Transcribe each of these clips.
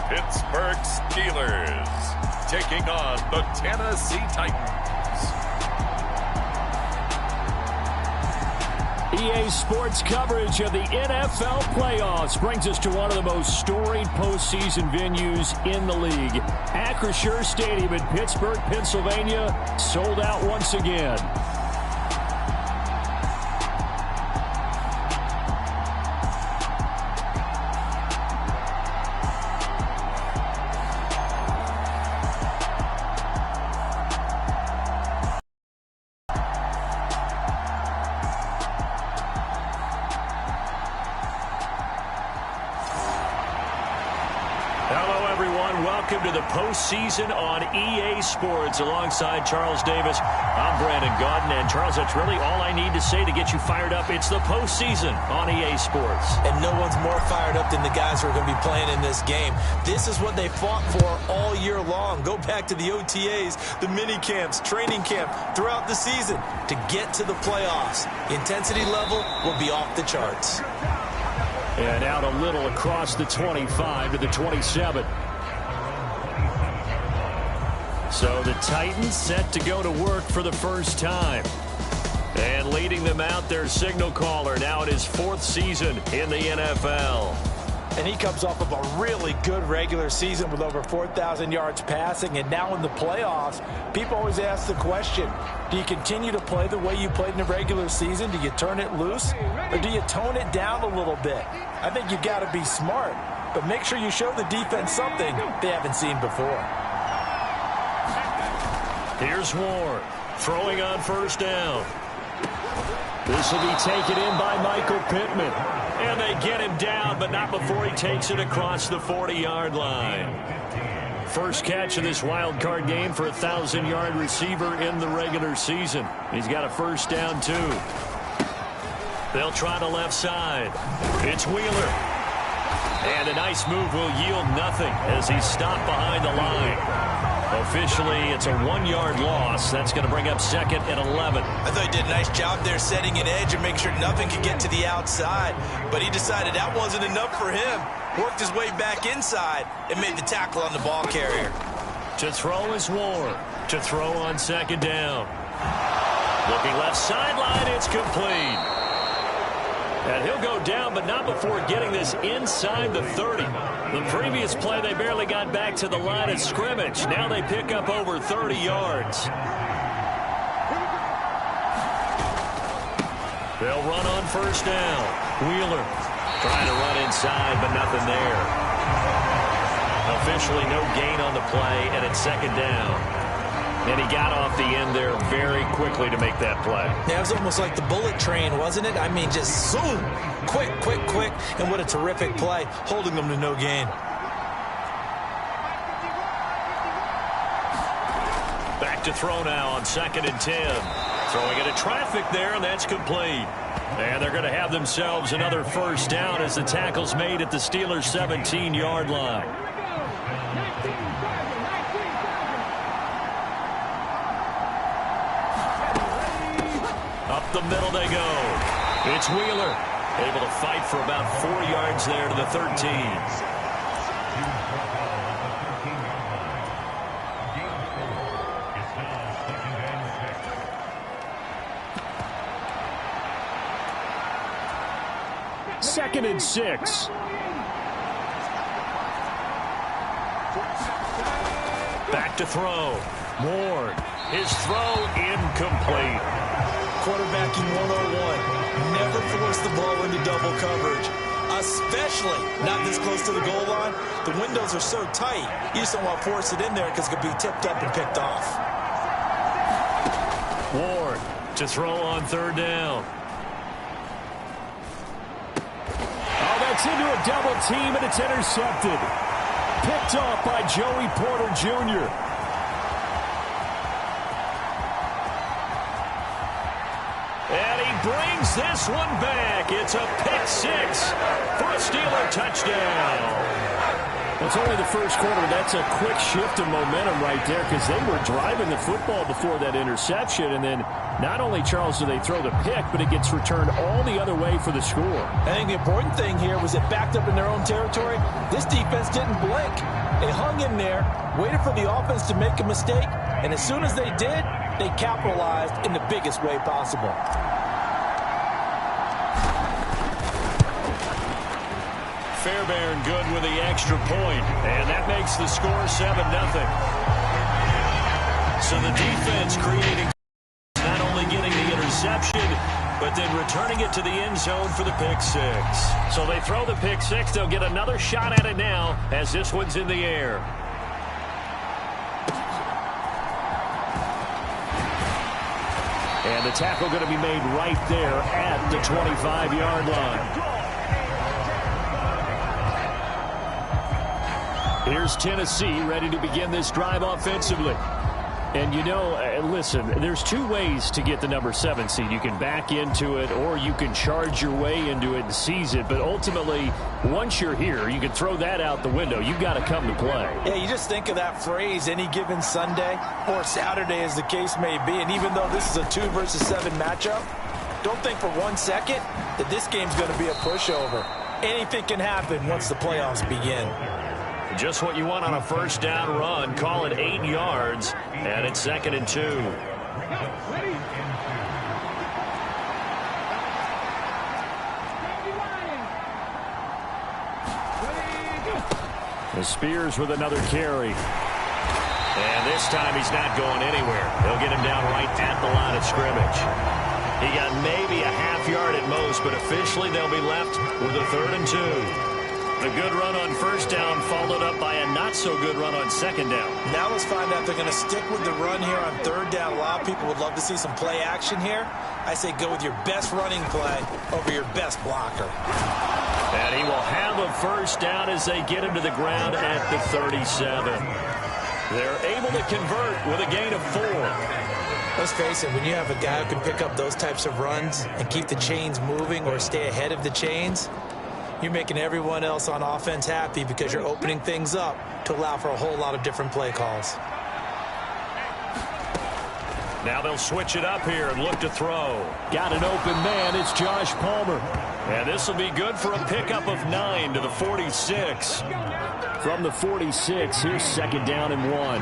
Pittsburgh Steelers taking on the Tennessee Titans. EA Sports coverage of the NFL playoffs brings us to one of the most storied postseason venues in the league. Acrisure Stadium in Pittsburgh, Pennsylvania, sold out once again. Welcome to the postseason on EA Sports. Alongside Charles Davis, I'm Brandon Gaudin. And Charles, that's really all I need to say to get you fired up. It's the postseason on EA Sports. And no one's more fired up than the guys who are going to be playing in this game. This is what they fought for all year long. Go back to the OTAs, the mini camps, training camp throughout the season to get to the playoffs. The intensity level will be off the charts. And out a little across the 25 to the 27. So the Titans set to go to work for the first time. And leading them out, their signal caller, now in his fourth season in the NFL. And he comes off of a really good regular season with over 4,000 yards passing. And now in the playoffs, people always ask the question, do you continue to play the way you played in the regular season? Do you turn it loose? Or do you tone it down a little bit? I think you've got to be smart. But make sure you show the defense something they haven't seen before. Here's Ward, throwing on first down. This will be taken in by Michael Pittman. And they get him down, but not before he takes it across the 40-yard line. First catch of this wild card game for a 1,000-yard receiver in the regular season. He's got a first down, too. They'll try the left side. It's Wheeler. And a nice move will yield nothing as he's stopped behind the line. Officially, it's a 1-yard loss. That's going to bring up second and 11. I thought he did a nice job there setting an edge and making sure nothing could get to the outside. But he decided that wasn't enough for him. Worked his way back inside and made the tackle on the ball carrier. To throw is Ward. To throw on second down. Looking left sideline, it's complete. And he'll go down, but not before getting this inside the 30. The previous play, they barely got back to the line of scrimmage. Now they pick up over 30 yards. They'll run on first down. Wheeler trying to run inside, but nothing there. Officially no gain on the play, and it's second down. And he got off the end there very quickly to make that play. Yeah, it was almost like the bullet train, wasn't it? I mean, just zoom. Quick, quick, quick. And what a terrific play, holding them to no gain. Back to throw now on second and 10. Throwing into traffic there, and that's complete. And they're going to have themselves another first down as the tackle's made at the Steelers' 17-yard line. Up the middle they go. It's Wheeler, able to fight for about 4 yards there to the 13. Second and 6. Back to throw. Ward. His throw incomplete. Quarterbacking 101. Never force the ball into double coverage, especially not this close to the goal line. The windows are so tight, you just don't want to force it in there because it could be tipped up and picked off. Ward to throw on third down. Oh, that's into a double team, and it's intercepted. Picked off by Joey Porter Jr. Brings this one back. It's a pick six for a Steeler touchdown. It's only the first quarter. That's a quick shift of momentum right there because they were driving the football before that interception. And then not only, Charles, do they throw the pick, but it gets returned all the other way for the score. I think the important thing here was it backed up in their own territory. This defense didn't blink. They hung in there, waited for the offense to make a mistake, and as soon as they did, they capitalized in the biggest way possible. Fairbairn good with the extra point, and that makes the score 7-0. So the defense creating, not only getting the interception, but then returning it to the end zone for the pick six. So they throw the pick six. They'll get another shot at it now as this one's in the air. And the tackle going to be made right there at the 25-yard line. Here's Tennessee ready to begin this drive offensively. And, you know, listen, there's two ways to get the number 7 seed. You can back into it or you can charge your way into it and seize it. But ultimately, once you're here, you can throw that out the window. You've got to come to play. Yeah, you just think of that phrase, any given Sunday or Saturday as the case may be. And even though this is a 2 versus 7 matchup, don't think for 1 second that this game's going to be a pushover. Anything can happen once the playoffs begin. Just what you want on a first down run. Call it 8 yards, and it's 2nd and 2. The Spears with another carry. And this time he's not going anywhere. They'll get him down right at the line of scrimmage. He got maybe a half yard at most, but officially they'll be left with a 3rd and 2. The good run on first down followed up by a not-so-good run on 2nd down. Now let's find out if they're going to stick with the run here on 3rd down. A lot of people would love to see some play action here. I say go with your best running play over your best blocker. And he will have a first down as they get him to the ground at the 37. They're able to convert with a gain of 4. Let's face it, when you have a guy who can pick up those types of runs and keep the chains moving or stay ahead of the chains, you're making everyone else on offense happy because you're opening things up to allow for a whole lot of different play calls. Now they'll switch it up here and look to throw. Got an open man. It's Josh Palmer. And this will be good for a pickup of 9 to the 46. From the 46, here's 2nd down and 1.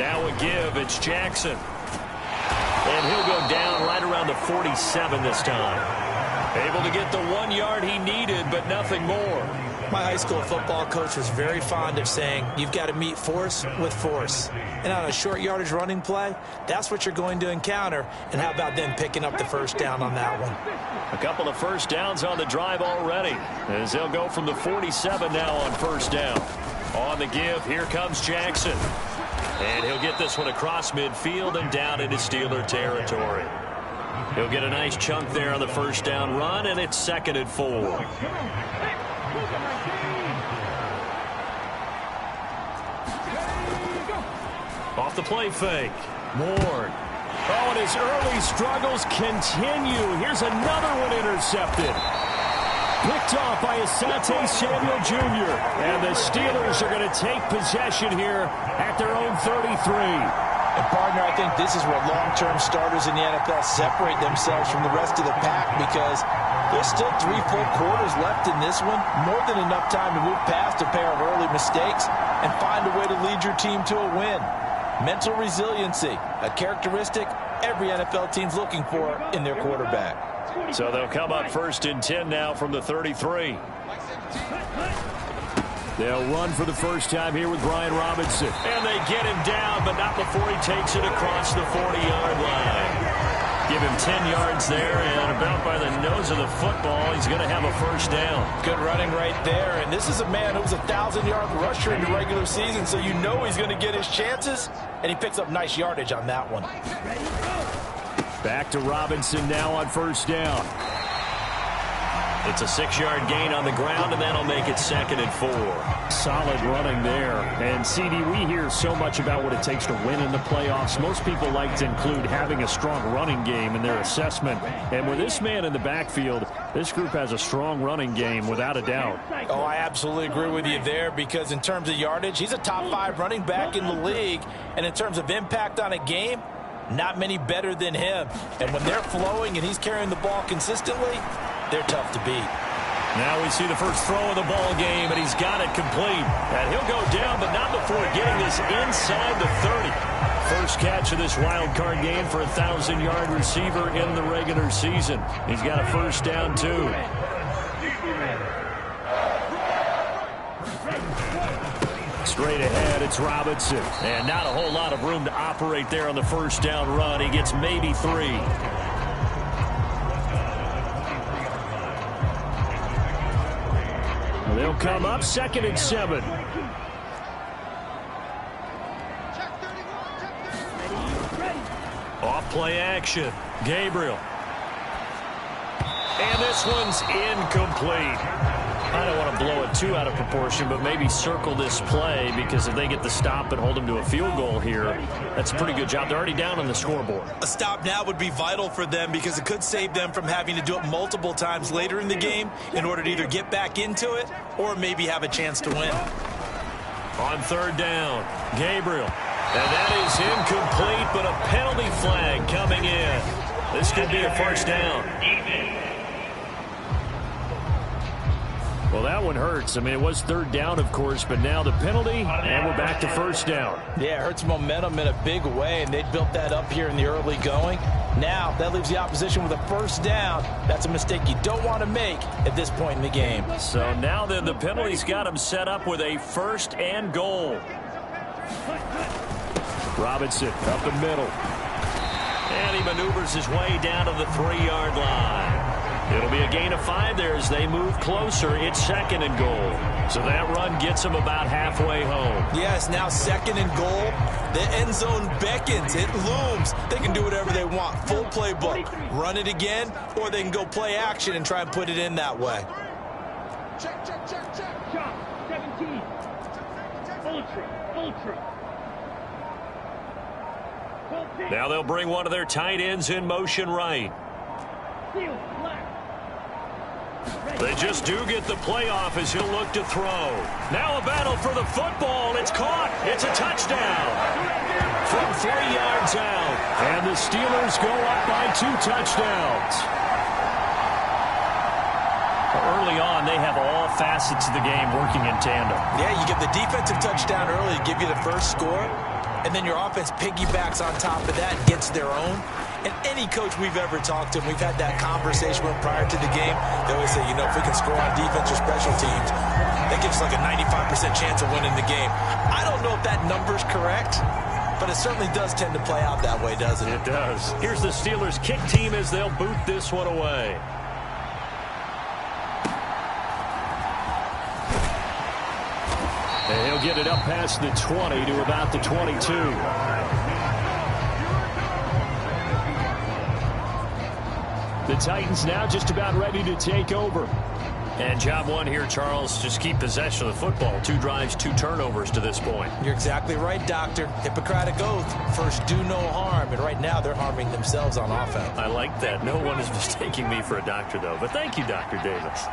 Now a give. It's Jackson. And he'll go down right around the 47 this time. Able to get the 1 yard he needed, but nothing more. My high school football coach was very fond of saying, you've got to meet force with force. And on a short yardage running play, that's what you're going to encounter. And how about them picking up the first down on that one? A couple of first downs on the drive already, as they'll go from the 47 now on first down. On the give, here comes Jackson. And he'll get this one across midfield and down into Steeler territory. He'll get a nice chunk there on the first down run, and it's 2nd and 4. Off the play fake. Ward. Oh, and his early struggles continue. Here's another one intercepted. Picked off by Asante Samuel Jr. And the Steelers are going to take possession here at their own 33. And, partner, I think this is where long-term starters in the NFL separate themselves from the rest of the pack because there's still 3 full quarters left in this one. More than enough time to move past a pair of early mistakes and find a way to lead your team to a win. Mental resiliency, a characteristic every NFL team's looking for in their quarterback. So they'll come up 1st and 10 now from the 33. They'll run for the first time here with Brian Robinson. And they get him down, but not before he takes it across the 40-yard line. Give him 10 yards there, and about by the nose of the football, he's going to have a first down. Good running right there, and this is a man who was a 1,000-yard rusher in the regular season, so you know he's going to get his chances, and he picks up nice yardage on that one. Back to Robinson now on first down. It's a 6-yard gain on the ground, and that'll make it 2nd and 4. Solid running there. And, CD, we hear so much about what it takes to win in the playoffs. Most people like to include having a strong running game in their assessment. And with this man in the backfield, this group has a strong running game without a doubt. Oh, I absolutely agree with you there, because in terms of yardage, he's a top 5 running back in the league. And in terms of impact on a game, not many better than him. And when they're flowing and he's carrying the ball consistently, they're tough to beat. Now we see the first throw of the ball game, and he's got it complete. And he'll go down, but not before getting this inside the 30. First catch of this wild card game for a 1,000-yard receiver in the regular season. He's got a first down, too. Straight ahead, it's Robinson. And not a whole lot of room to operate there on the first down run. He gets maybe 3. They'll come up 2nd and 7. Off play action. Gabriel. And this one's incomplete. I don't want to blow it too out of proportion, but maybe circle this play, because if they get the stop and hold them to a field goal here, that's a pretty good job. They're already down on the scoreboard. A stop now would be vital for them, because it could save them from having to do it multiple times later in the game in order to either get back into it or maybe have a chance to win. On 3rd down, Gabriel. And that is incomplete, but a penalty flag coming in. This could be a first down. Well, that one hurts. I mean, it was 3rd down, of course, but now the penalty, and we're back to first down. Yeah, it hurts momentum in a big way, and they built that up here in the early going. Now, that leaves the opposition with a first down. That's a mistake you don't want to make at this point in the game. So now then, the penalty's got him set up with a 1st and goal. Robinson up the middle. And he maneuvers his way down to the 3-yard line. It'll be a gain of 5 there as they move closer. It's 2nd and goal. So that run gets them about halfway home. Yes, now 2nd and goal. The end zone beckons. It looms. They can do whatever they want. Full playbook. Run it again, or they can go play action and try and put it in that way. Check. Shot. 17. Ultra. Now they'll bring one of their tight ends in motion right. They just do get the play off as he'll look to throw. Now a battle for the football. It's caught. It's a touchdown. From 3 yards out. And the Steelers go up by 2 touchdowns. Early on, they have all facets of the game working in tandem. Yeah, you get the defensive touchdown early to give you the first score, and then your offense piggybacks on top of that and gets their own. And any coach we've ever talked to, and we've had that conversation with prior to the game, they always say, if we can score on defense or special teams, that gives us like a 95% chance of winning the game. I don't know if that number's correct, but it certainly does tend to play out that way, doesn't it? It does. Here's the Steelers' kick team as they'll boot this one away. And he'll get it up past the 20 to about the 22. The Titans now just about ready to take over. And job one here, Charles, just keep possession of the football. 2 drives, 2 turnovers to this point. You're exactly right, Doctor. Hippocratic oath. First, do no harm. And right now, they're harming themselves on offense. I like that. No one is mistaking me for a doctor, though. But thank you, Dr. Davis.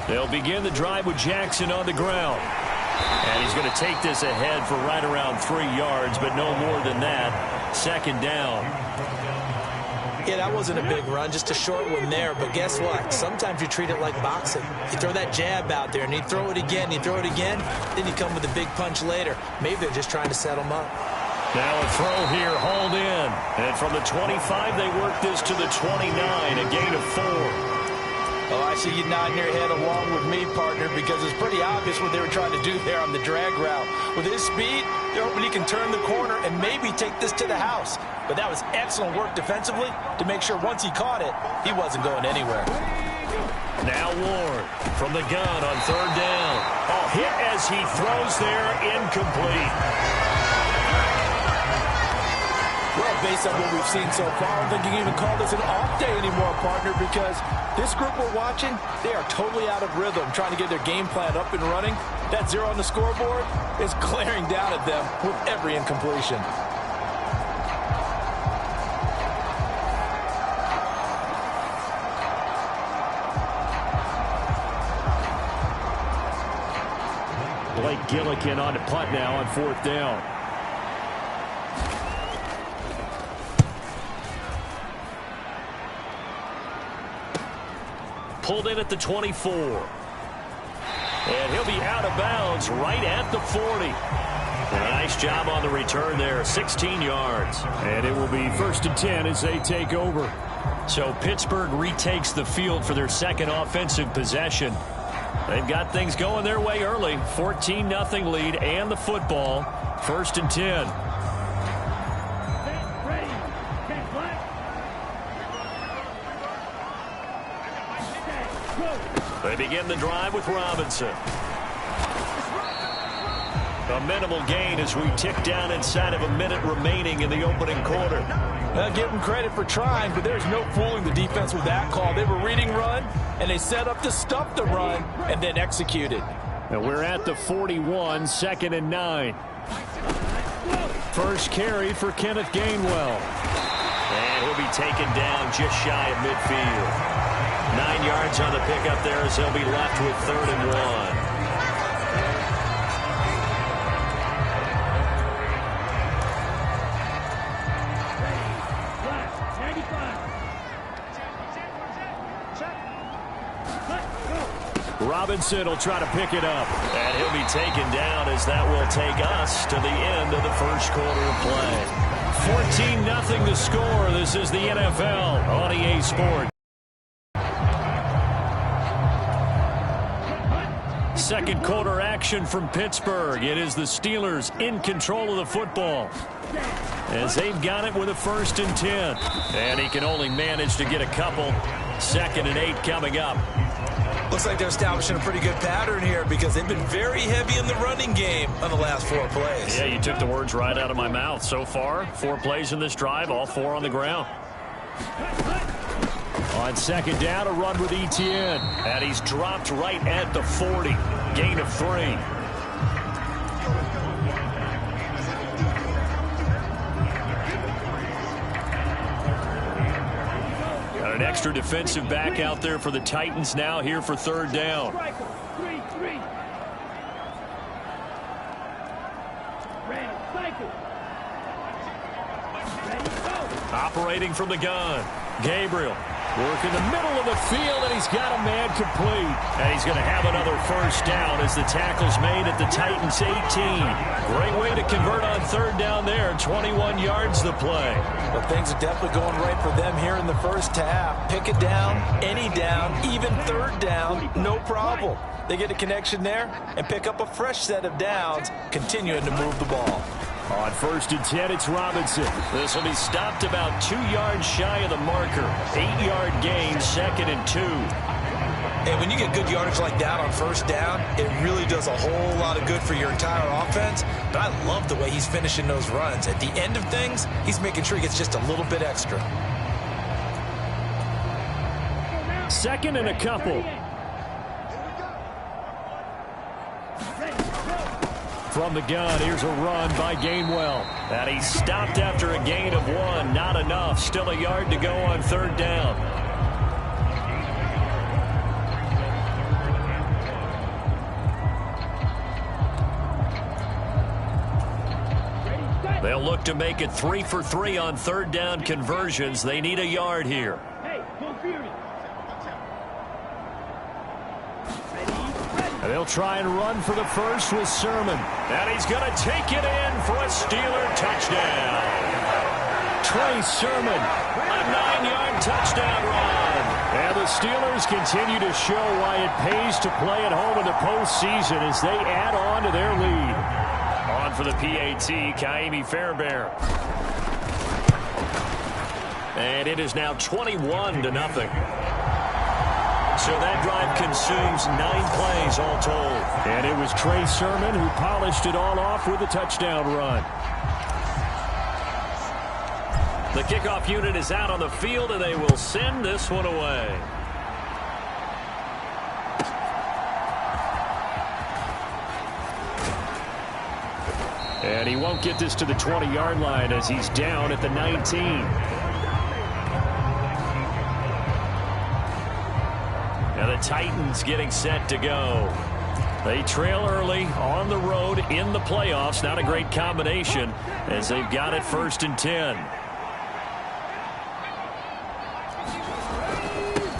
They'll begin the drive with Jackson on the ground. And he's going to take this ahead for right around 3 yards, but no more than that. 2nd down. Yeah, that wasn't a big run, just a short one there. But guess what? Sometimes you treat it like boxing. You throw that jab out there, and you throw it again, then you come with a big punch later. Maybe they're just trying to set them up. Now a throw here, hauled in. And from the 25, they work this to the 29, a gain of 4. Oh, I see you nodding your head along with me, partner, because it's pretty obvious what they were trying to do there on the drag route. With his speed, they're hoping he can turn the corner and maybe take this to the house. But that was excellent work defensively to make sure once he caught it, he wasn't going anywhere. Now Ward from the gun on 3rd down. A hit as he throws there, incomplete. Well based on what we've seen so far, I don't think you can even call this an off day anymore, partner, because this group we're watching, they are totally out of rhythm, trying to get their game plan up and running. That 0 on the scoreboard is glaring down at them with every incompletion. Blake Gillikin on to punt now on 4th down. Pulled in at the 24. And he'll be out of bounds right at the 40. Nice job on the return there, 16 yards. And it will be 1st and 10 as they take over. So Pittsburgh retakes the field for their second offensive possession. They've got things going their way early. 14-0 lead and the football. 1st and 10. They begin the drive with Robinson. A minimal gain as we tick down inside of a minute remaining in the opening quarter. Well, give them credit for trying, but there's no fooling the defense with that call. They were reading run, and they set up to stuff the run and then executed. And we're at the 41, 2nd and 9. First carry for Kenneth Gainwell. And he'll be taken down just shy of midfield. 9 yards on the pickup there as they'll be left with 3rd and 1. Robinson will try to pick it up. And he'll be taken down as that will take us to the end of the first quarter of play. 14-0 the score. This is the NFL on EA Sports. Second quarter action from Pittsburgh. It is the Steelers in control of the football as they've got it with a 1st and 10. And he can only manage to get a couple. 2nd and 8 coming up. Looks like they're establishing a pretty good pattern here because they've been very heavy in the running game on the last 4 plays. Yeah, you took the words right out of my mouth. So far, 4 plays in this drive, all 4 on the ground. On 2nd down, a run with Etienne. And he's dropped right at the 40. Gain of 3. Got an extra defensive back out there for the Titans now here for 3rd down. Operating from the gun. Gabriel working the middle of the field, and he's got a man complete. And he's going to have another 1st down as the tackle's made at the Titans' 18. Great way to convert on 3rd down there. 21 yards the play. But things are definitely going right for them here in the first half. Pick it down, any down, even 3rd down, no problem. They get a connection there and pick up a fresh set of downs, continuing to move the ball. On 1st and 10, it's Robinson. This will be stopped about 2 yards shy of the marker. 8-yard gain, 2nd and 2. And when you get good yardage like that on 1st down, it really does a whole lot of good for your entire offense. But I love the way he's finishing those runs. At the end of things, he's making sure he gets just a little bit extra. 2nd and a couple. From the gun, here's a run by Gainwell. And he stopped after a gain of 1. Not enough. Still a yard to go on 3rd down. They'll look to make it 3 for 3 on 3rd down conversions. They need a yard here. And they'll try and run for the first with Sermon. And he's going to take it in for a Steeler touchdown. Trey Sermon. A 9-yard touchdown run. And the Steelers continue to show why it pays to play at home in the postseason as they add on to their lead. On for the PAT, Kaimi Fairbairn. And it is now 21-0. So that drive consumes 9 plays all told. And it was Trey Sermon who polished it all off with a touchdown run. The kickoff unit is out on the field, and they will send this one away. And he won't get this to the 20-yard line as he's down at the 19. Now the Titans getting set to go. They trail early on the road in the playoffs. Not a great combination as they've got it 1st and 10.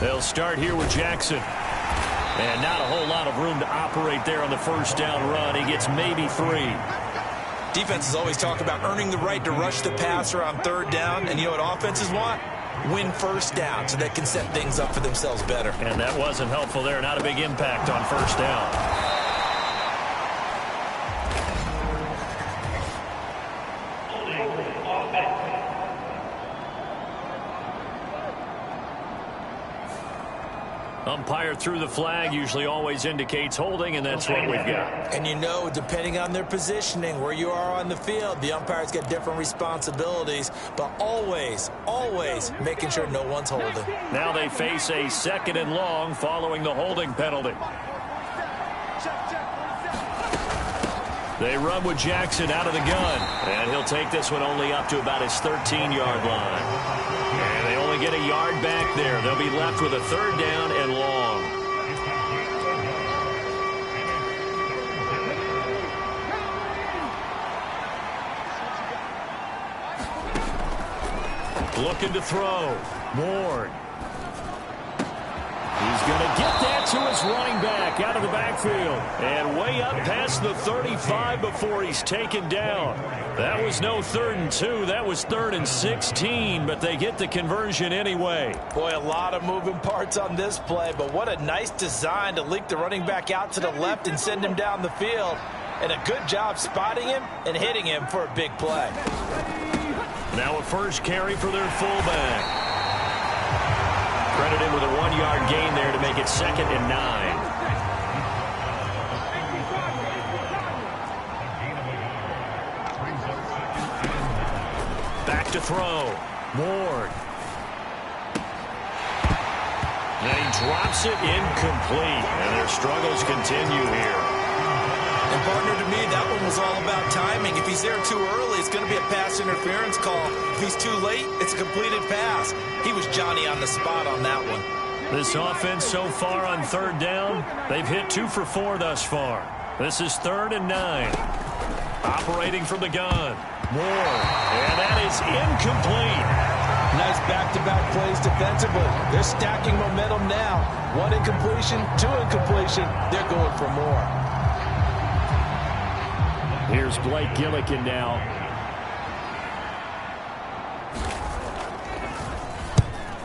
They'll start here with Jackson. And not a whole lot of room to operate there on the 1st down run. He gets maybe 3. Defenses always talk about earning the right to rush the passer on 3rd down. And you know what offenses want? Win 1st down so they can set things up for themselves better. And that wasn't helpful there. Not a big impact on 1st down. Umpire threw the flag, usually always indicates holding, and that's what we've got. And you know, depending on their positioning, where you are on the field, the umpires get different responsibilities, but always, always making sure no one's holding. Now they face a 2nd and long following the holding penalty. They run with Jackson out of the gun, and he'll take this one only up to about his 13-yard line. And they only get a yard back there. They'll be left with a 3rd down and long. Looking to throw. Ward. He's going to get that to his running back out of the backfield. And way up past the 35 before he's taken down. That was no 3rd and 2. That was 3rd and 16, but they get the conversion anyway. Boy, a lot of moving parts on this play, but what a nice design to leak the running back out to the left and send him down the field. And a good job spotting him and hitting him for a big play. Now a 1st carry for their fullback. Credited with a 1-yard gain there to make it 2nd and 9. Back to throw. Ward. And he drops it incomplete. And their struggles continue here. And partner, to me, that one was all about timing. If he's there too early, it's going to be a pass interference call. If he's too late, it's a completed pass. He was Johnny on the spot on that one. This offense so far on 3rd down, they've hit 2 for 4 thus far. This is 3rd and 9. Operating from the gun. Ward. And that is incomplete. Nice back-to-back plays defensively. They're stacking momentum now. 1 incompletion, 2 incompletion. They're going for more. Here's Blake Gillikin now.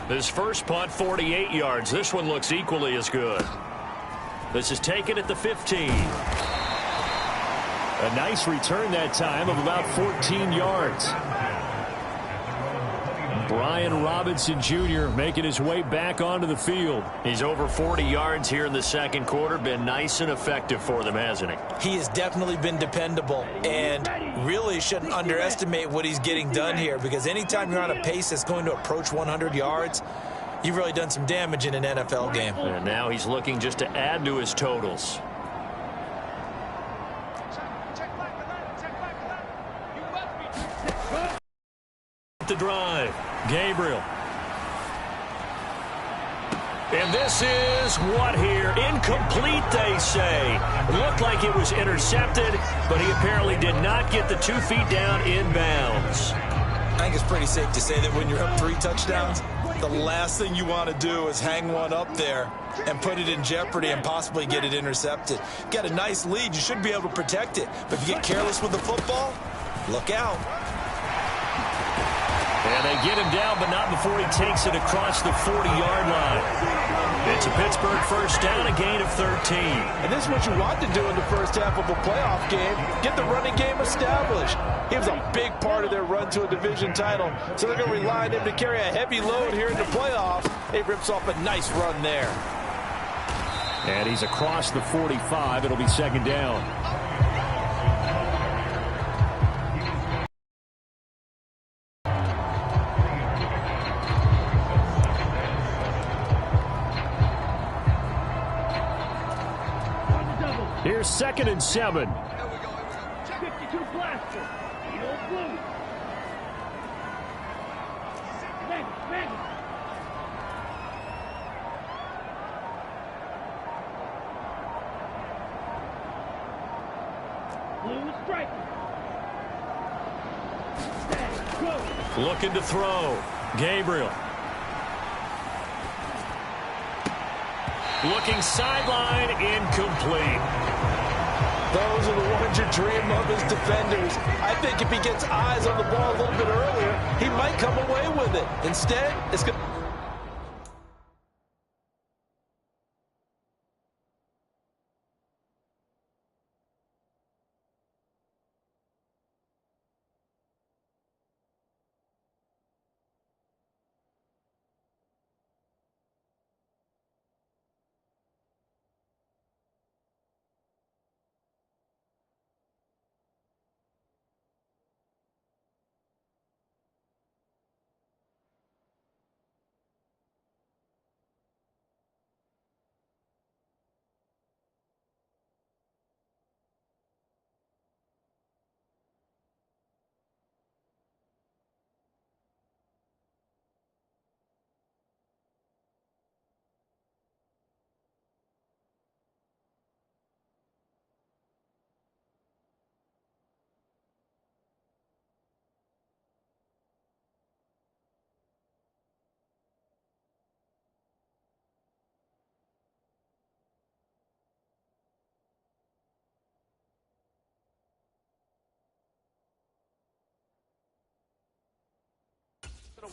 His first punt, 48 yards. This one looks equally as good. This is taken at the 15. A nice return that time of about 14 yards. Brian Robinson Jr. making his way back onto the field. He's over 40 yards here in the 2nd quarter. Been nice and effective for them, hasn't he? He has definitely been dependable, and really shouldn't underestimate what he's getting done here, because anytime you're on a pace that's going to approach 100 yards, you've really done some damage in an NFL game. And now he's looking just to add to his totals. The drive. Gabriel. And this is what here? Incomplete, they say. It looked like it was intercepted, but he apparently did not get the 2 feet down in bounds. I think it's pretty safe to say that when you're up 3 touchdowns, the last thing you want to do is hang one up there and put it in jeopardy and possibly get it intercepted. You got a nice lead. You should be able to protect it. But if you get careless with the football, look out. And they get him down, but not before he takes it across the 40-yard line. It's a Pittsburgh 1st down, a gain of 13. And this is what you want to do in the first half of a playoff game. Get the running game established. He was a big part of their run to a division title, so they're going to rely on him to carry a heavy load here in the playoffs. He rips off a nice run there. And he's across the 45. It'll be 2nd down. Here's 2nd and 7. 52 blaster. Old blue. Bang. Blue strike. Go. Looking to throw. Gabriel. Looking sideline, incomplete. Those are the ones you dream of as defenders. I think if he gets eyes on the ball a little bit earlier, he might come away with it. Instead, it's going to...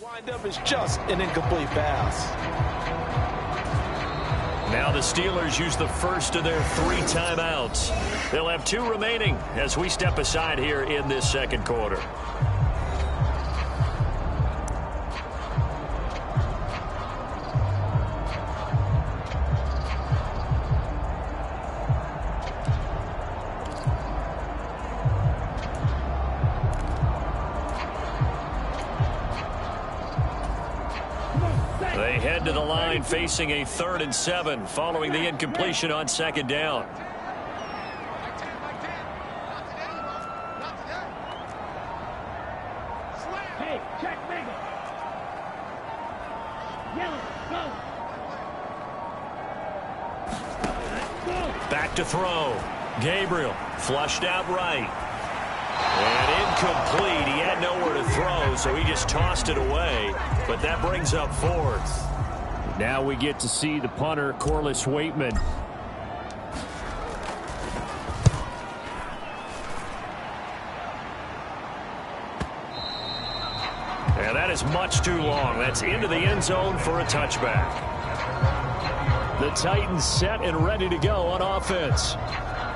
wind up is just an incomplete pass. Now the Steelers use the first of their 3 timeouts. They'll have 2 remaining as we step aside here in this second quarter. They head to the line facing a 3rd and 7 following the incompletion on 2nd down. Hey, check Mega. Yellow, go. Back to throw. Gabriel flushed out right. And incomplete. He had nowhere to throw, so he just tossed it away. But that brings up 4th. Now we get to see the punter, Corliss Waitman. And that is much too long. That's into the end zone for a touchback. The Titans set and ready to go on offense.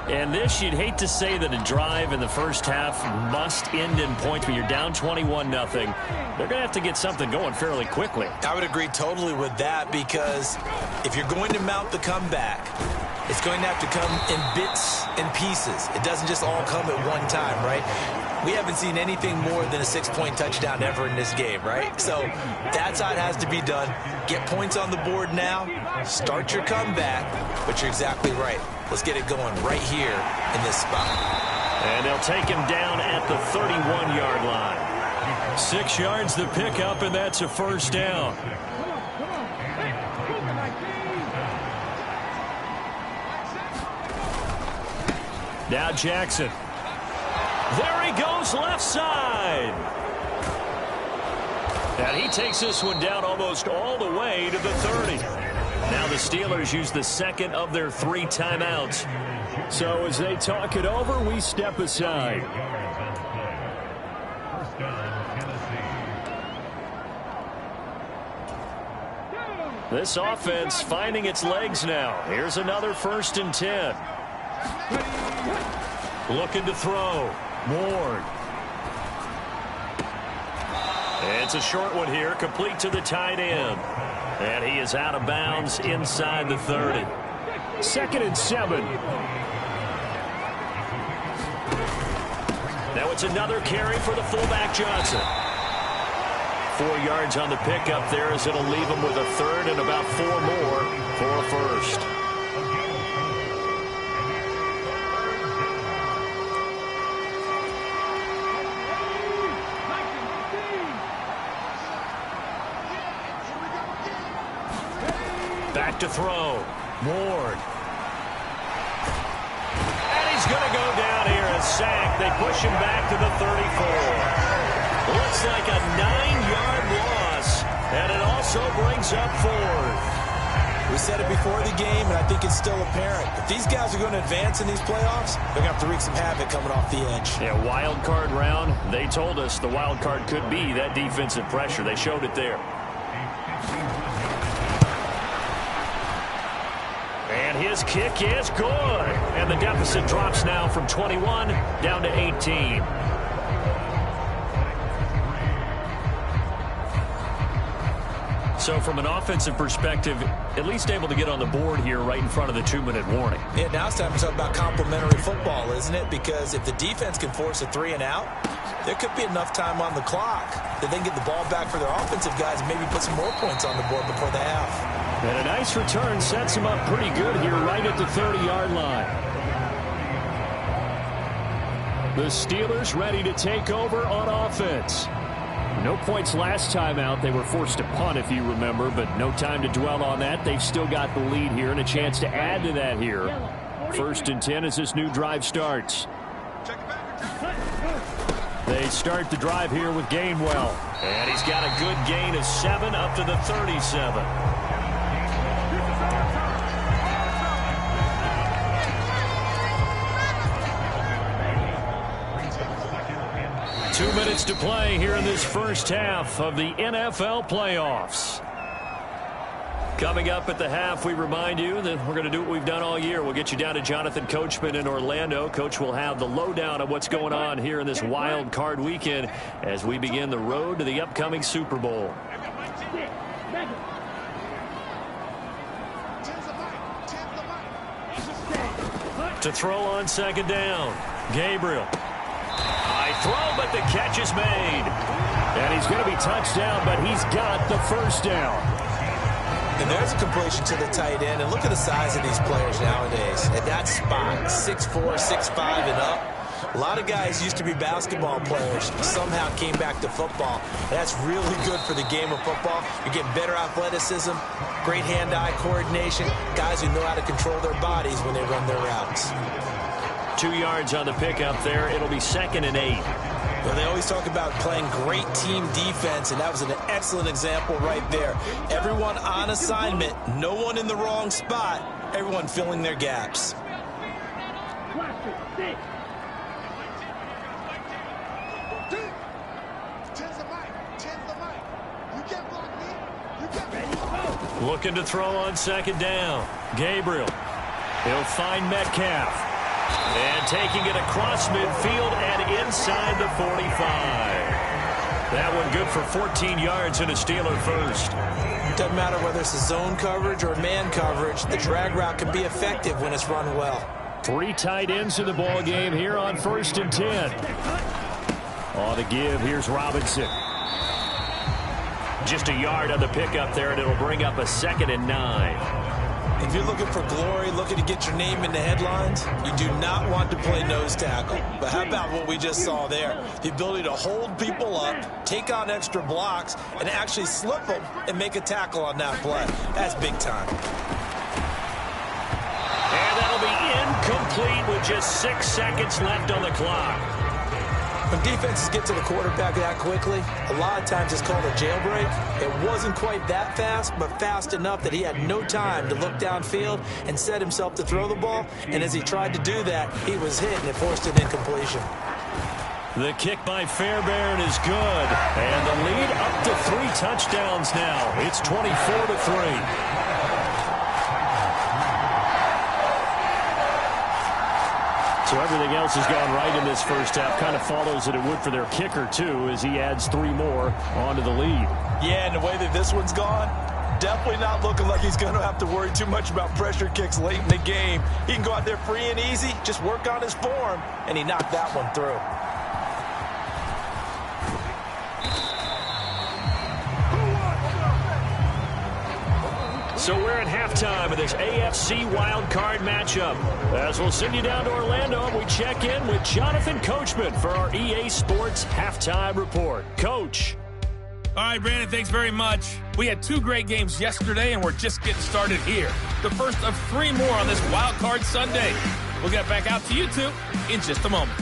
And this, you'd hate to say that a drive in the first half must end in points, but you're down 21-0. They're going to have to get something going fairly quickly. I would agree totally with that, because if you're going to mount the comeback, it's going to have to come in bits and pieces. It doesn't just all come at one time, right? We haven't seen anything more than a 6-point touchdown ever in this game, right? So that's how it has to be done. Get points on the board now, start your comeback, but you're exactly right. Let's get it going right here in this spot. And they'll take him down at the 31-yard line. 6 yards the pickup, and that's a first down. Now Jackson. There he goes, left side. And he takes this one down almost all the way to the 30. Now the Steelers use the 2nd of their 3 timeouts. So as they talk it over, we step aside. This offense finding its legs now. Here's another 1st and 10. Looking to throw. Ward. It's a short one here, complete to the tight end. And he is out of bounds inside the 30. 2nd and 7. Now it's another carry for the fullback Johnson. 4 yards on the pickup there, as it'll leave him with a 3rd and about 4 more for a first. to throw. Ward. And he's going to go down here and sack. They push him back to the 34. Looks like a 9-yard loss. And it also brings up 4th. We said it before the game, and I think it's still apparent. If these guys are going to advance in these playoffs, they're going to have to wreak some havoc coming off the edge. Yeah, wild card round. They told us the wild card could be that defensive pressure. They showed it there. And his kick is good. And the deficit drops now from 21 down to 18. So from an offensive perspective, at least able to get on the board here right in front of the 2-minute warning. Yeah, now it's time to talk about complementary football, isn't it? Because if the defense can force a 3 and out, there could be enough time on the clock that they can get the ball back for their offensive guys and maybe put some more points on the board before the half. And a nice return sets him up pretty good here right at the 30-yard line. The Steelers ready to take over on offense. No points last time out. They were forced to punt, if you remember, but no time to dwell on that. They've still got the lead here and a chance to add to that here. 1st and 10 as this new drive starts. They start the drive here with Gainwell. And he's got a good gain of 7 up to the 37. Two minutes to play here in this first half of the NFL playoffs. Coming up at the half, we remind you that we're going to do what we've done all year. We'll get you down to Jonathan Coachman in Orlando. Coach will have the lowdown of what's going on here in this wild card weekend as we begin the road to the upcoming Super Bowl. To throw on 2nd down, Gabriel. High throw, but the catch is made. And he's going to be touched down, but he's got the first down. And there's a completion to the tight end. And look at the size of these players nowadays. At that spot, 6'4", 6'5", and up. A lot of guys used to be basketball players, somehow came back to football. And that's really good for the game of football. You're getting better athleticism, great hand-eye coordination, guys who know how to control their bodies when they run their routes. 2 yards on the pickup there. It'll be 2nd and 8. Well, they always talk about playing great team defense, and that was an excellent example right there. Everyone on assignment, no one in the wrong spot, everyone filling their gaps. Looking to throw on 2nd down. Gabriel. He'll find Metcalf. And taking it across midfield and inside the 45. That one good for 14 yards and a Steeler first. Doesn't matter whether it's a zone coverage or man coverage, the drag route can be effective when it's run well. 3 tight ends in the ball game here on 1st and 10. On the give, here's Robinson. Just a yard on the pickup there, and it'll bring up a 2nd and 9. If you're looking for glory, looking to get your name in the headlines, you do not want to play nose tackle. But how about what we just saw there? The ability to hold people up, take on extra blocks, and actually slip them and make a tackle on that play. That's big time. And that'll be incomplete with just 6 seconds left on the clock. When defenses get to the quarterback that quickly, a lot of times it's called a jailbreak. It wasn't quite that fast, but fast enough that he had no time to look downfield and set himself to throw the ball. And as he tried to do that, he was hit, and it forced an incompletion. The kick by Fairbairn is good. And the lead up to 3 touchdowns now. It's 24-3. So everything else has gone right in this first half. Kind of follows that it would for their kicker, too, as he adds 3 more onto the lead. Yeah, and the way that this one's gone, definitely not looking like he's going to have to worry too much about pressure kicks late in the game. He can go out there free and easy, just work on his form, and he knocked that one through. So we're at halftime of this AFC wildcard matchup. As we'll send you down to Orlando, we check in with Jonathan Coachman for our EA Sports Halftime Report. Coach. All right, Brandon, thanks very much. We had 2 great games yesterday, and we're just getting started here. The first of 3 more on this Wildcard Sunday. We'll get back out to you two in just a moment.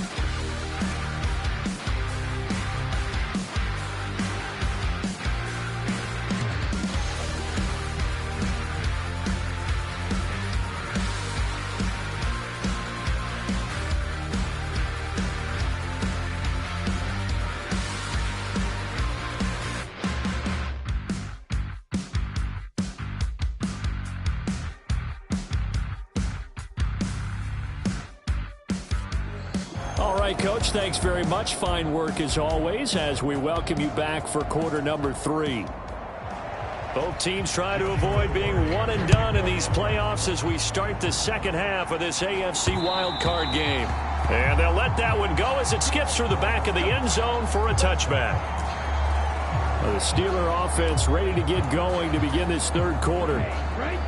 All right, Coach, thanks very much. Fine work as always as we welcome you back for quarter number 3. Both teams try to avoid being one and done in these playoffs as we start the second half of this AFC wildcard game. And they'll let that one go as it skips through the back of the end zone for a touchback. The Steeler offense ready to get going to begin this third quarter.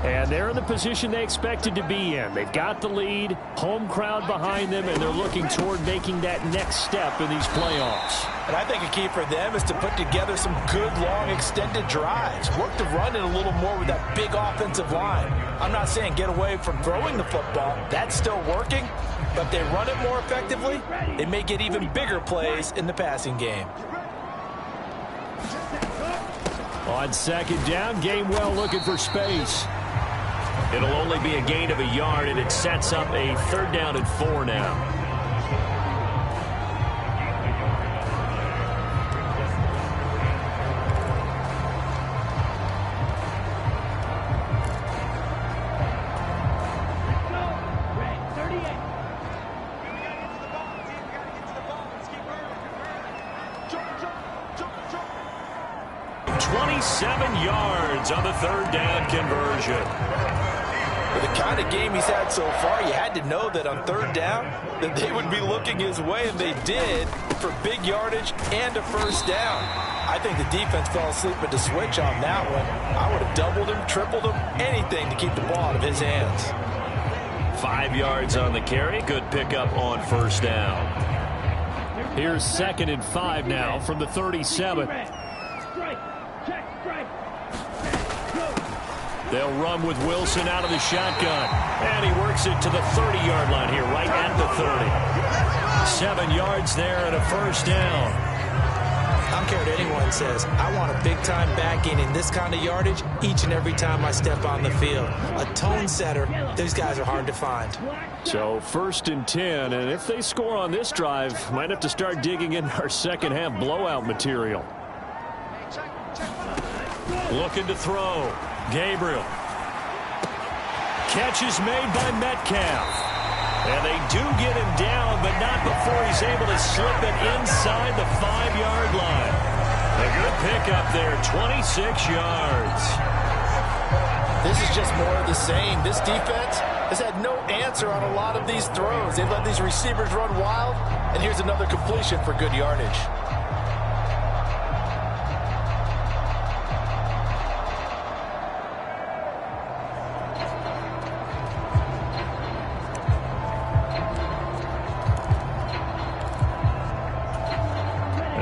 And they're in the position they expected to be in. They've got the lead, home crowd behind them, and they're looking toward making that next step in these playoffs. And I think a key for them is to put together some good, long, extended drives. Work the run in a little more with that big offensive line. I'm not saying get away from throwing the football. That's still working. But if they run it more effectively, they may get even bigger plays in the passing game. On second down, Gainwell looking for space. It'll only be a gain of a yard, and it sets up a 3rd down and 4 now. On the 3rd down conversion. With the kind of game he's had so far, you had to know that on 3rd down that they would be looking his way, and they did, for big yardage and a 1st down. I think the defense fell asleep at the switch on that one. I would have doubled him, tripled him, anything to keep the ball out of his hands. 5 yards on the carry. Good pickup on 1st down. Here's 2nd and 5 now from the 37. They'll run with Wilson out of the shotgun. And he works it to the 30-yard line here, right at the 30. 7 yards there and a 1st down. I don't care what anyone says. I want a big-time backing in this kind of yardage each and every time I step on the field. A tone setter, these guys are hard to find. So 1st and 10, and if they score on this drive, might have to start digging in our second half blowout material. Looking to throw. Gabriel. Catch is made by Metcalf. And they do get him down, but not before he's able to slip it inside the 5-yard line. A good pickup there, 26 yards. This is just more of the same. This defense has had no answer on a lot of these throws. They've let these receivers run wild, and here's another completion for good yardage.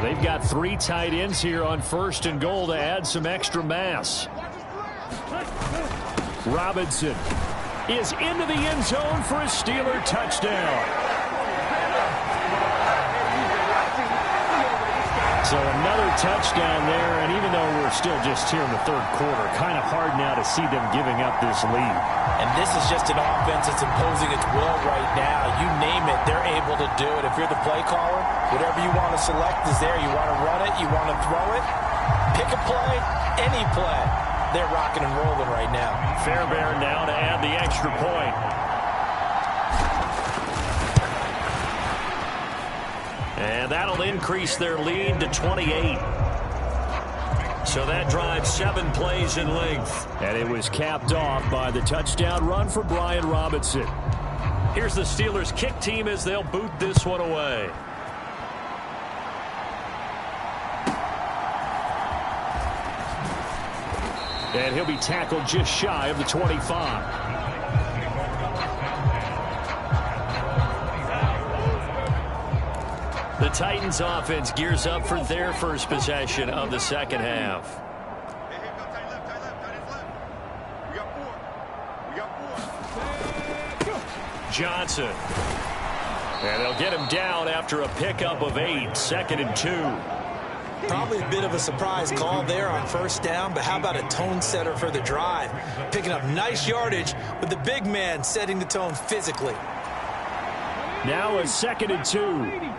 They've got 3 tight ends here on 1st and goal to add some extra mass. Robinson is into the end zone for a Steeler touchdown. So another touchdown there, and even though we're still just here in the 3rd quarter, kind of hard now to see them giving up this lead. And this is just an offense that's imposing its will right now. You name it, they're able to do it. If you're the play caller, whatever you want to select is there. You want to run it, you want to throw it, pick a play, any play. They're rocking and rolling right now. Fairbairn now to add the extra point. And that'll increase their lead to 28. So that drives 7 plays in length. And it was capped off by the touchdown run for Brian Robinson. Here's the Steelers kick team as they'll boot this one away. And he'll be tackled just shy of the 25. The Titans offense gears up for their first possession of the second half. Johnson. And they'll get him down after a pickup of 8, 2nd and 2. Probably a bit of a surprise call there on first down, but how about a tone setter for the drive? Picking up nice yardage with the big man setting the tone physically. Now a 2nd and 2.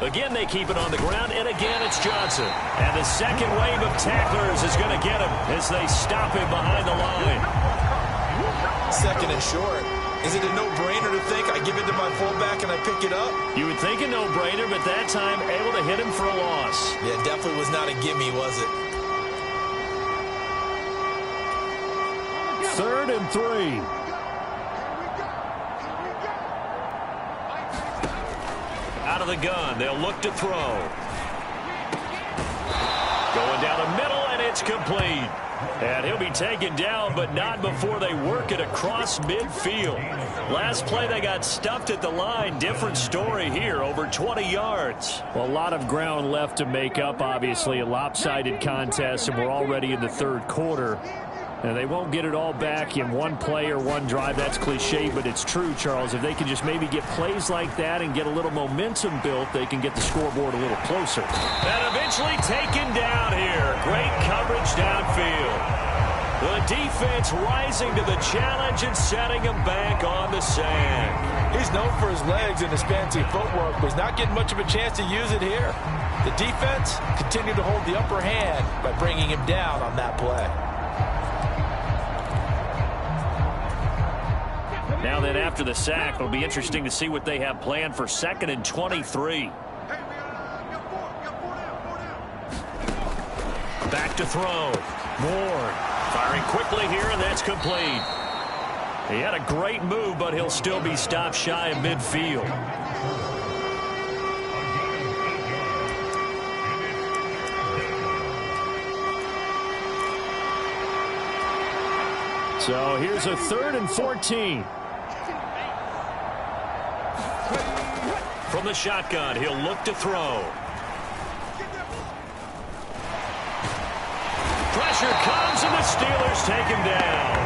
Again, they keep it on the ground, and again it's Johnson. And the second wave of tacklers is going to get him as they stop him behind the line. 2nd and short. Is it a no-brainer to think I give it to my fullback and I pick it up? You would think a no-brainer, but that time able to hit him for a loss. Yeah, definitely was not a gimme, was it? 3rd and 3. Out of the gun, they'll look to throw. Going down the middle, and it's complete. And he'll be taken down, but not before they work it across midfield. Last play, they got stuffed at the line. Different story here, over 20 yards. Well, a lot of ground left to make up, obviously. A lopsided contest, and we're already in the 3rd quarter. And they won't get it all back in one play or one drive. That's cliche, but it's true, Charles. If they can just maybe get plays like that and get a little momentum built, they can get the scoreboard a little closer. And eventually taken down here. Great coverage downfield. The defense rising to the challenge and setting him back on the sand. He's known for his legs and his fancy footwork, but he's not getting much of a chance to use it here. The defense continued to hold the upper hand by bringing him down on that play. Now then, after the sack, it'll be interesting to see what they have planned for 2nd and 23. Back to throw. Moore firing quickly here, and that's complete. He had a great move, but he'll still be stopped shy of midfield. So here's a 3rd and 14. From the shotgun, he'll look to throw. Pressure comes, and the Steelers take him down.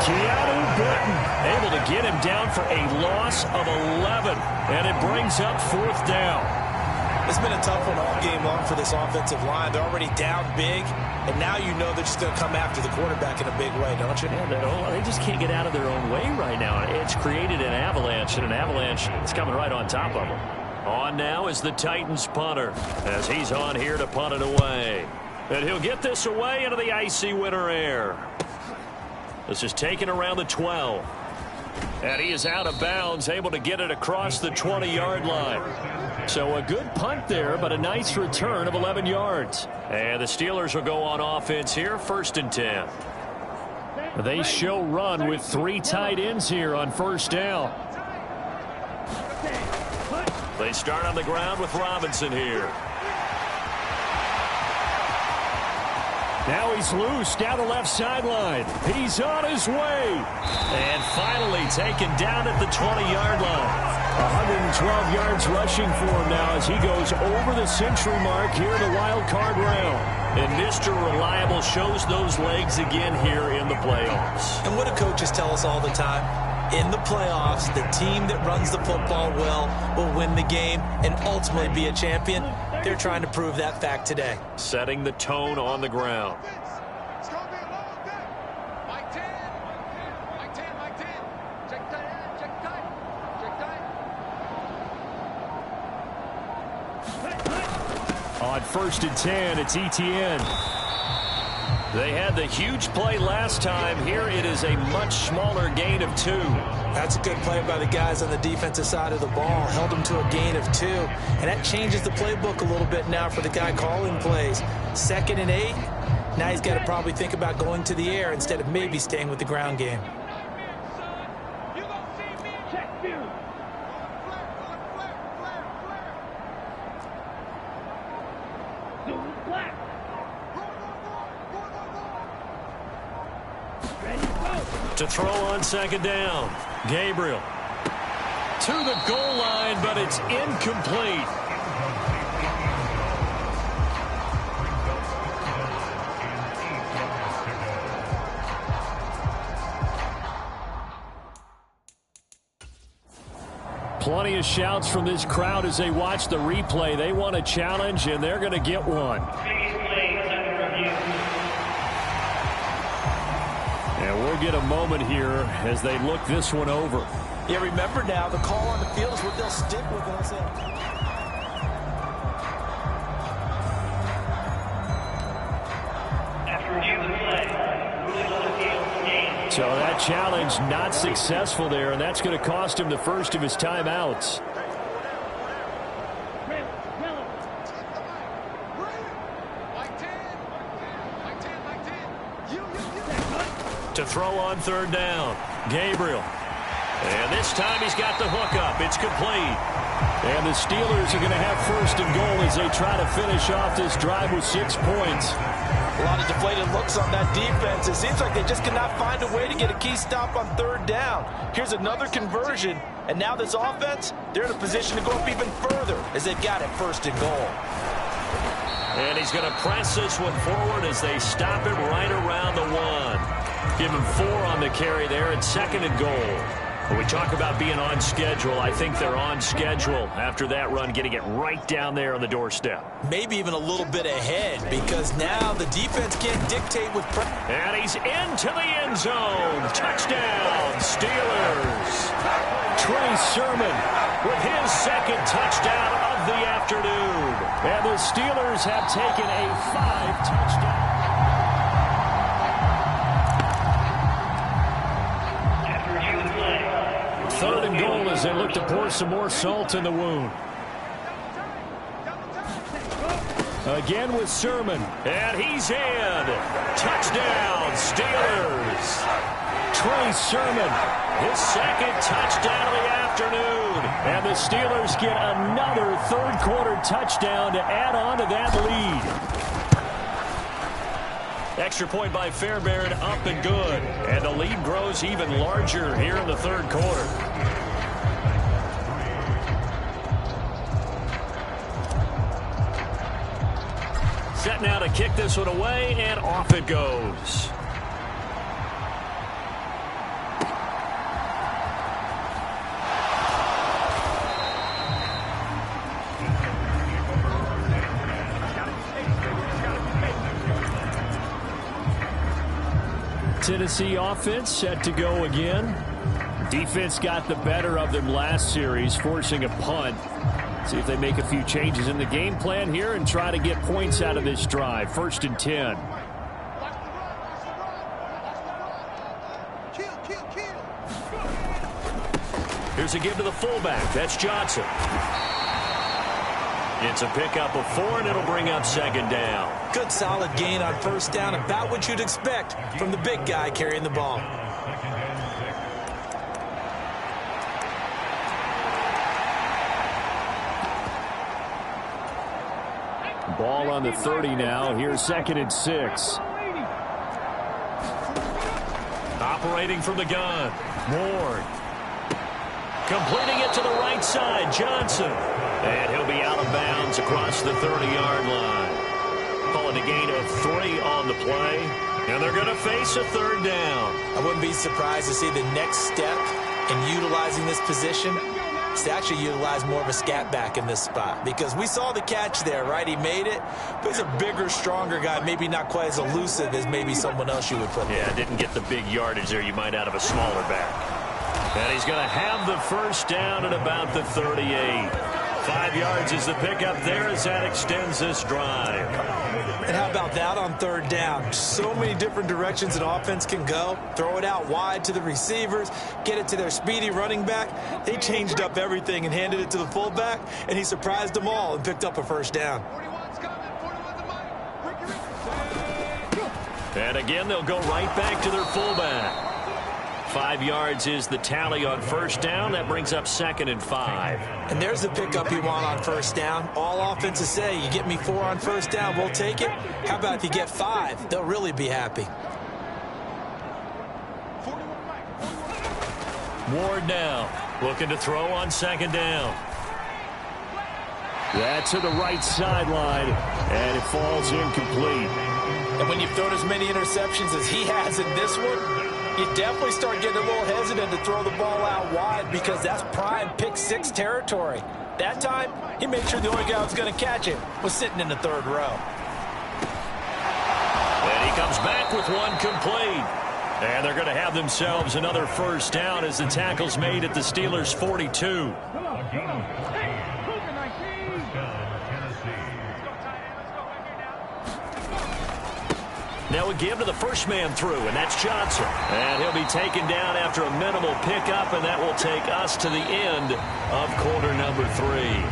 Keanu Benton able to get him down for a loss of 11, and it brings up 4th down. It's been a tough one all game long for this offensive line. They're already down big, and now you know they're just going to come after the quarterback in a big way, don't you? Yeah, they just can't get out of their own way right now. It's created an avalanche, and an avalanche is coming right on top of them. On now is the Titans punter, as he's on here to punt it away. And he'll get this away into the icy winter air. This is taken around the 12. And he is out of bounds, able to get it across the 20-yard line. So a good punt there, but a nice return of 11 yards. And the Steelers will go on offense here, 1st and 10. They show run with 3 tight ends here on 1st down. They start on the ground with Robinson here. Now he's loose down the left sideline. He's on his way. And finally taken down at the 20-yard line. 112 yards rushing for him now as he goes over the century mark here in the wild card round. And Mr. Reliable shows those legs again here in the playoffs. And what do coaches tell us all the time? In the playoffs, the team that runs the football well will win the game and ultimately be a champion. They're trying to prove that fact today. Setting the tone on the ground. It's going to be a long day. Mike 10. Mike 10. Mike 10. Check tight. Check tight. Check tight. On 1st and 10, it's ETN. They had the huge play last time. Here it is a much smaller gain of 2. That's a good play by the guys on the defensive side of the ball. Held them to a gain of 2. And that changes the playbook a little bit now for the guy calling plays. 2nd and 8. Now he's got to probably think about going to the air instead of maybe staying with the ground game. To throw on second down. Gabriel. To the goal line, but it's incomplete. Plenty of shouts from this crowd as they watch the replay. They want a challenge, and they're going to get one. And we'll get a moment here as they look this one over. Yeah, remember now, the call on the field is what they'll stick with. So that challenge not successful there, and that's going to cost him the first of his timeouts. To throw on third down, Gabriel. And this time he's got the hook up. It's complete. And the Steelers are going to have first and goal as they try to finish off this drive with 6 points. A lot of deflated looks on that defense. It seems like they just cannot find a way to get a key stop on third down. Here's another conversion, and now this offense, they're in a position to go up even further as they've got it first and goal. And he's going to press this one forward as they stop him right around the 1. Give him 4 on the carry there at second and goal. When we talk about being on schedule, I think they're on schedule after that run, getting it right down there on the doorstep. Maybe even a little bit ahead because now the defense can't dictate with pressure. And he's into the end zone. Touchdown, Steelers. Trey Sermon with his second touchdown of the afternoon. And the Steelers have taken a 5-touchdown. Third and goal as they look to pour some more salt in the wound. Again with Sermon. And he's in. Touchdown, Steelers. Trey Sermon, his second touchdown of the afternoon. And the Steelers get another third-quarter touchdown to add on to that lead. Extra point by Fairbairn, up and good. And the lead grows even larger here in the third quarter. Set now to kick this one away, and off it goes. Tennessee offense set to go again. Defense got the better of them last series, forcing a punt. See if they make a few changes in the game plan here and try to get points out of this drive. First and 10. Here's a give to the fullback. That's Johnson. It's a pickup of 4, and it'll bring up second down. Good solid gain on first down, about what you'd expect from the big guy carrying the ball. Ball on the 30 now. Here's second and 6. Operating from the gun. Ward. Completing it to the right side. Johnson. And he'll be out of bounds across the 30-yard line. Calling a gain of 3 on the play. And they're going to face a third down. I wouldn't be surprised to see the next step in utilizing this position is to actually utilize more of a scat back in this spot. Because we saw the catch there, right? He made it. But he's a bigger, stronger guy. Maybe not quite as elusive as maybe someone else you would put there. Yeah, didn't get the big yardage there you might out of a smaller back. And he's going to have the first down at about the 38. 5 yards is the pickup there as that extends this drive. And how about that on third down? So many different directions an offense can go. Throw it out wide to the receivers, get it to their speedy running back. They changed up everything and handed it to the fullback, and he surprised them all and picked up a first down. And again, they'll go right back to their fullback. 5 yards is the tally on first down. That brings up second and 5. And there's the pickup you want on first down. All offenses say, you get me 4 on first down, we'll take it. How about if you get 5? They'll really be happy. Ward now looking to throw on second down. That's to the right sideline, and it falls incomplete. And when you've thrown as many interceptions as he has in this one, you definitely start getting a little hesitant to throw the ball out wide because that's prime pick six territory. That time, he made sure the only guy who was going to catch it was sitting in the third row. And he comes back with one complete. And they're going to have themselves another first down as the tackle's made at the Steelers' 42. Now we give to the first man through, and that's Johnson. And he'll be taken down after a minimal pickup, and that will take us to the end of quarter number 3.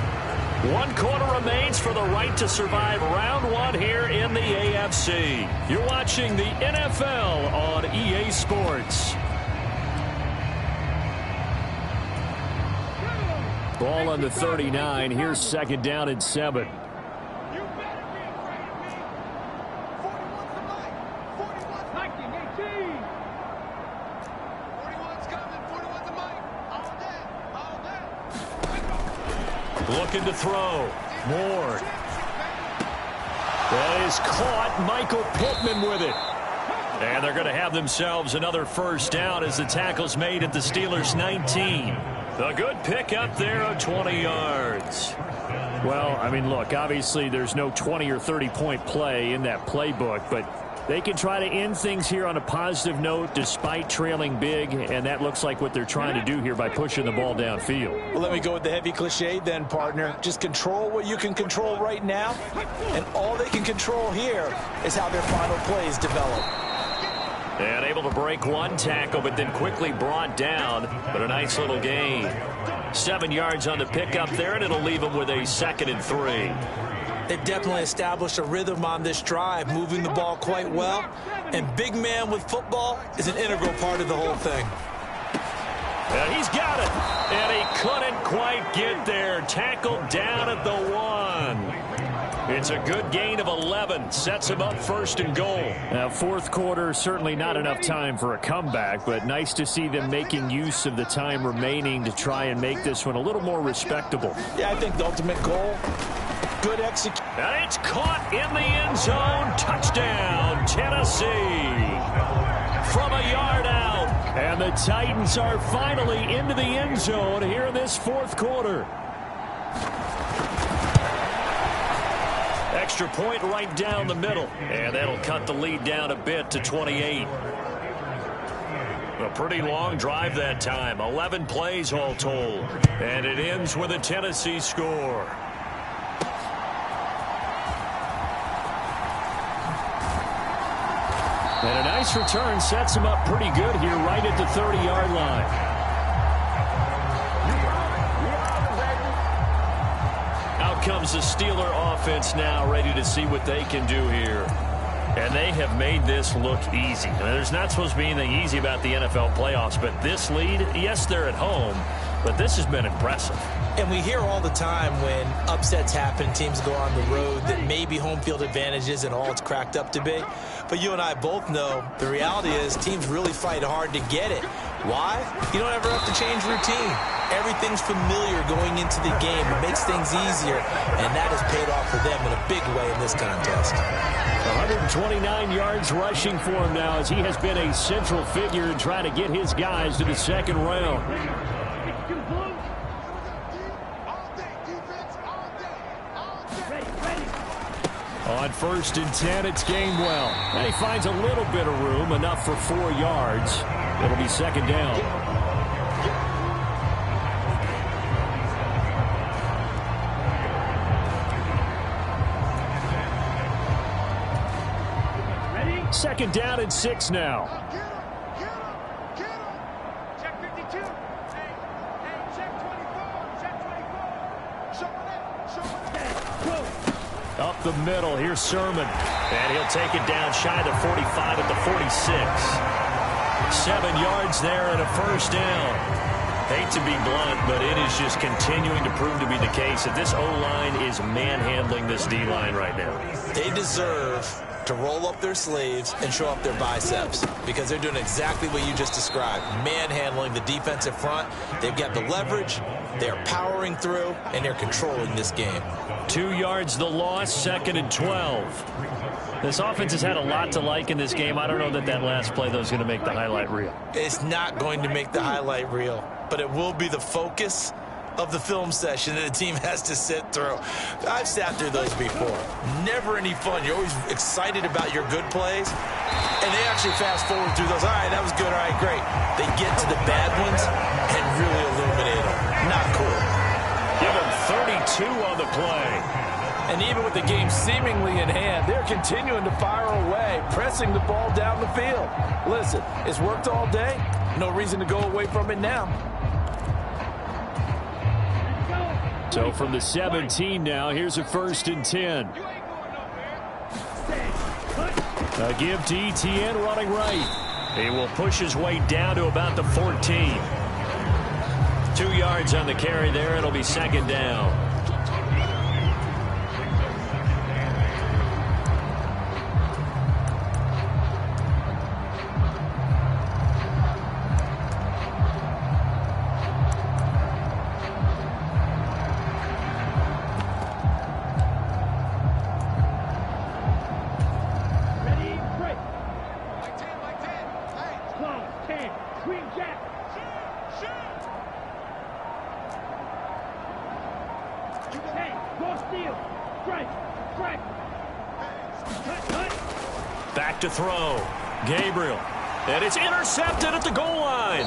1 quarter remains for the right to survive round 1 here in the AFC. You're watching the NFL on EA Sports. Ball on the 39. Here's second down and 7. Looking to throw. Ward. That is caught. Michael Pittman with it. And they're going to have themselves another first down as the tackle's made at the Steelers' 19. A good pick up there of 20 yards. Well, I mean, look, obviously there's no 20 or 30-point play in that playbook, but they can try to end things here on a positive note despite trailing big, and that looks like what they're trying to do here by pushing the ball downfield. Well, let me go with the heavy cliche then, partner. Just control what you can control right now, and all they can control here is how their final plays develop. And able to break one tackle, but then quickly brought down, but a nice little gain. 7 yards on the pickup there, and it'll leave them with a 2nd and 3. They've definitely established a rhythm on this drive, moving the ball quite well. And big man with football is an integral part of the whole thing. And he's got it. And he couldn't quite get there. Tackled down at the 1. It's a good gain of 11. Sets him up 1st and goal. Now, 4th quarter, certainly not enough time for a comeback, but nice to see them making use of the time remaining to try and make this one a little more respectable. Yeah, I think the ultimate goal, good execution. And it's caught in the end zone. Touchdown, Tennessee. From a yard out. And the Titans are finally into the end zone here in this 4th quarter. Extra point right down the middle. And that'll cut the lead down a bit to 28. A pretty long drive that time. 11 plays all told. And it ends with a Tennessee score. And a nice return sets him up pretty good here right at the 30-yard line. Out comes the Steeler offense now, ready to see what they can do here. And they have made this look easy. I mean, there's not supposed to be anything easy about the NFL playoffs, but this lead, yes, they're at home, but this has been impressive. And we hear all the time when upsets happen, teams go on the road, that maybe home field advantage isn't all it's cracked up to be. But you and I both know the reality is teams really fight hard to get it. Why? You don't ever have to change routine. Everything's familiar going into the game. It makes things easier, and that has paid off for them in a big way in this contest. 129 yards rushing for him now as he has been a central figure in trying to get his guys to the 2nd round. On 1st and 10, it's Gainwell. And he finds a little bit of room, enough for 4 yards. It'll be 2nd down. Second down and 6 now. Check 52. Hey, check 24. Check 24. Show it. Up the middle, here's Sermon. And he'll take it down shy of the 45 at the 46. 7 yards there and a first down. Hate to be blunt, but it is just continuing to prove to be the case that this O-line is manhandling this D-line right now. They deserve to roll up their sleeves and show up their biceps because they're doing exactly what you just described, manhandling the defensive front. They've got the leverage, they're powering through, and they're controlling this game. 2 yards the loss, 2nd and 12. This offense has had a lot to like in this game. I don't know that that last play, though, is going to make the highlight reel. It's not going to make the highlight reel, but it will be the focus of the film session that the team has to sit through. I've sat through those before. Never any fun. You're always excited about your good plays, and they actually fast forward through those. All right, that was good. All right, great. They get to the bad ones and really illuminate them. Not cool. Give them 32 on the play. And even with the game seemingly in hand, they're continuing to fire away, pressing the ball down the field. Listen, it's worked all day. No reason to go away from it now. So from the 17 now, here's a 1st and 10. A give to Etienne running right. He will push his way down to about the 14. 2 yards on the carry there. It'll be 2nd down. Back to throw. Gabriel. And it's intercepted at the goal line.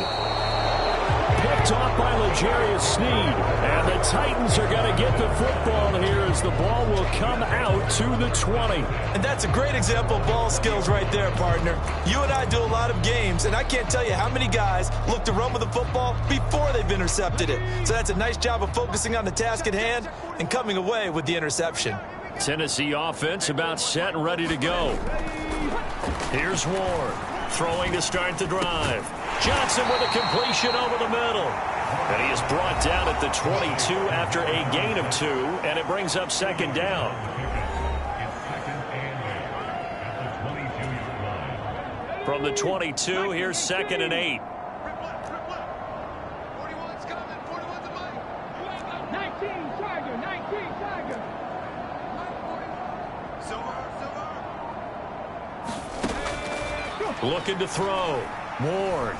Picked off by L'Jarius Sneed. And the Titans are going to get the football here as the ball will come out to the 20. And that's a great example of ball skills right there, partner. You and I do a lot of games, and I can't tell you how many guys look to run with the football before they've intercepted it. So that's a nice job of focusing on the task at hand and coming away with the interception. Tennessee offense about set and ready to go. Here's Ward, throwing to start the drive. Johnson with a completion over the middle. And he is brought down at the 22 after a gain of 2, and it brings up 2nd down. From the 22, here's 2nd and 8. 41's coming. 41's a mic. 19, Tiger. 19, Tiger. Looking to throw. Ward.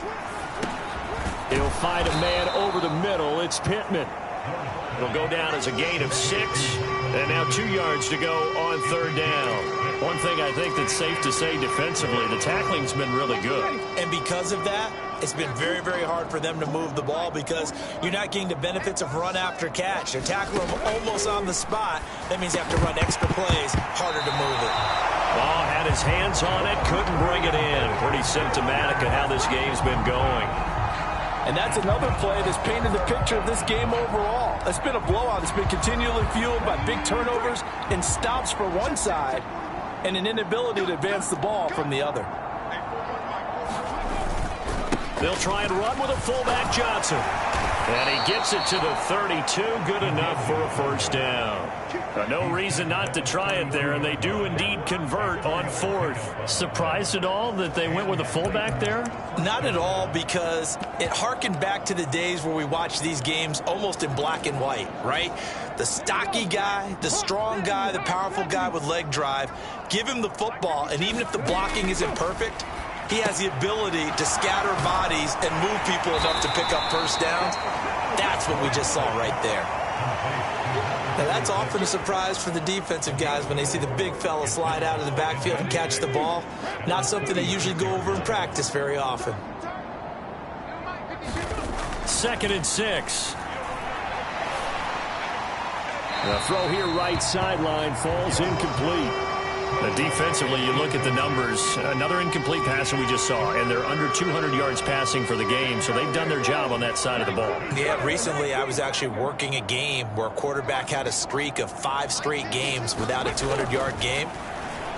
He'll find a man over the middle. It's Pittman. It'll go down as a gain of 6. And now 2 yards to go on 3rd down. One thing I think that's safe to say defensively, the tackling's been really good. And because of that, it's been very, very hard for them to move the ball because you're not getting the benefits of run after catch. They're tackling them almost on the spot. That means you have to run extra plays, harder to move it. Ball had his hands on it, couldn't bring it in. Pretty symptomatic of how this game's been going. And that's another play that's painted the picture of this game overall. It's been a blowout. It's been continually fueled by big turnovers and stops for one side and an inability to advance the ball from the other. They'll try and run with a fullback, Johnson. And he gets it to the 32. Good enough for a 1st down. No reason not to try it there, and they do indeed convert on 4th. Surprised at all that they went with a fullback there? Not at all, because it harkened back to the days where we watched these games almost in black and white, right? The stocky guy, the strong guy, the powerful guy with leg drive. Give him the football, and even if the blocking isn't perfect, he has the ability to scatter bodies and move people enough to pick up 1st downs. That's what we just saw right there. Now, that's often a surprise for the defensive guys when they see the big fella slide out of the backfield and catch the ball. Not something they usually go over in practice very often. 2nd and 6. The throw here right sideline falls incomplete. Defensively, you look at the numbers. Another incomplete pass that we just saw, and they're under 200 yards passing for the game, so they've done their job on that side of the ball. Yeah, recently I was actually working a game where a quarterback had a streak of 5 straight games without a 200-yard game.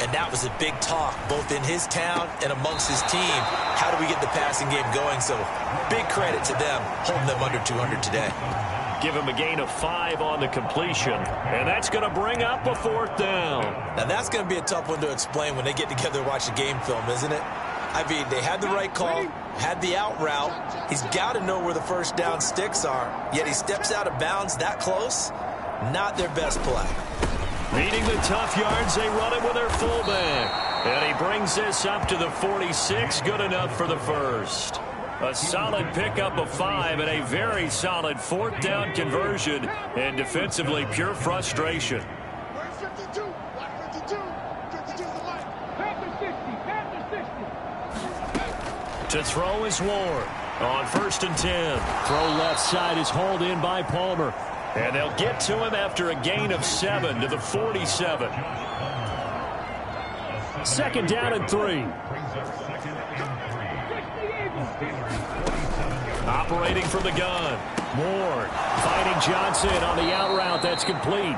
And that was a big talk, both in his town and amongst his team. How do we get the passing game going? So big credit to them, holding them under 200 today. Give him a gain of 5 on the completion, and that's going to bring up a 4th down. Now, that's going to be a tough one to explain when they get together and watch the game film, isn't it? I mean, they had the right call, had the out route. He's got to know where the first down sticks are, yet he steps out of bounds that close. Not their best play. Needing the tough yards, they run it with their fullback. And he brings this up to the 46, good enough for the first. A solid pickup of 5 and a very solid 4th down conversion, and defensively pure frustration. To throw is Ward on 1st and 10. Throw left side is hauled in by Palmer. And they'll get to him after a gain of 7 to the 47. 2nd down and 3. Operating from the gun. Ward fighting Johnson on the out route. That's complete.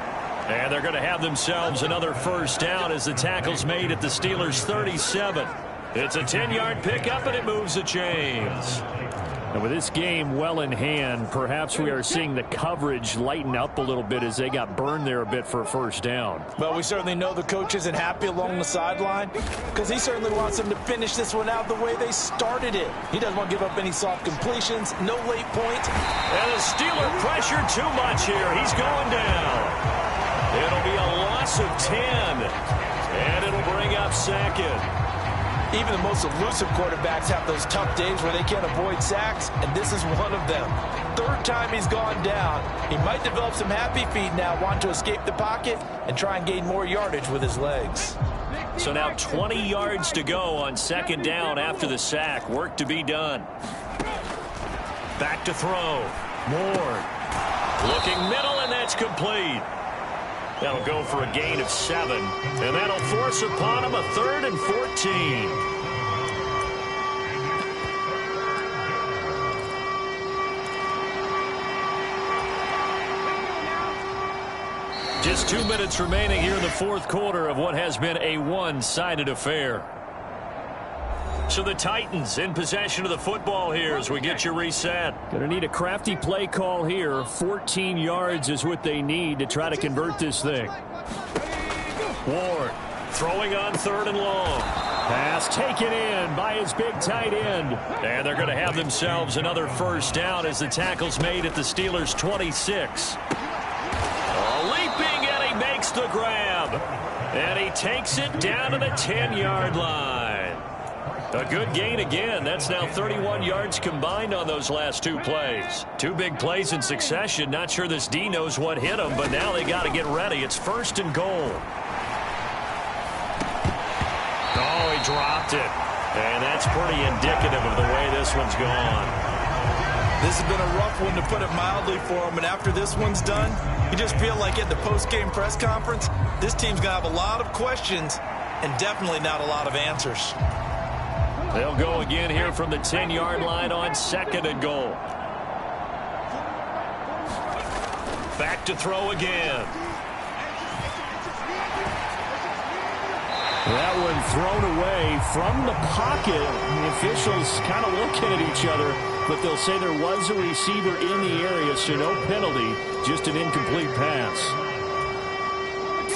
And they're going to have themselves another 1st down as the tackle's made at the Steelers' 37. It's a 10-yard pickup, and it moves the chains. And with this game well in hand, perhaps we are seeing the coverage lighten up a little bit as they got burned there a bit for a 1st down. Well, we certainly know the coach isn't happy along the sideline because he certainly wants them to finish this one out the way they started it. He doesn't want to give up any soft completions, no late point. And the Steeler pressure too much here. He's going down. It'll be a loss of 10, and it'll bring up 2nd. Even the most elusive quarterbacks have those tough days where they can't avoid sacks, and this is one of them. 3rd time he's gone down. He might develop some happy feet now, want to escape the pocket and try and gain more yardage with his legs. So now 20 yards to go on 2nd down after the sack. Work to be done. Back to throw. Ward looking middle, and that's complete. That'll go for a gain of 7, and that'll force upon him a 3rd and 14. Just 2 minutes remaining here in the 4th quarter of what has been a one-sided affair. So the Titans in possession of the football here as we get you reset. Going to need a crafty play call here. 14 yards is what they need to try to convert this thing. Ward throwing on 3rd and long. Pass taken in by his big tight end. And they're going to have themselves another 1st down as the tackle's made at the Steelers' 26. Leaping, and he makes the grab. And he takes it down to the 10-yard line. A good gain again. That's now 31 yards combined on those last 2 plays. 2 big plays in succession. Not sure this D knows what hit him, but now they got to get ready. It's 1st and goal. Oh, he dropped it. And that's pretty indicative of the way this one's gone. This has been a rough one, to put it mildly, for him. And after this one's done, you just feel like at the post-game press conference, this team's going to have a lot of questions and definitely not a lot of answers. They'll go again here from the 10-yard line on 2nd and goal. Back to throw again. That one thrown away from the pocket. The officials kind of looking at each other, but they'll say there was a receiver in the area, so no penalty, just an incomplete pass.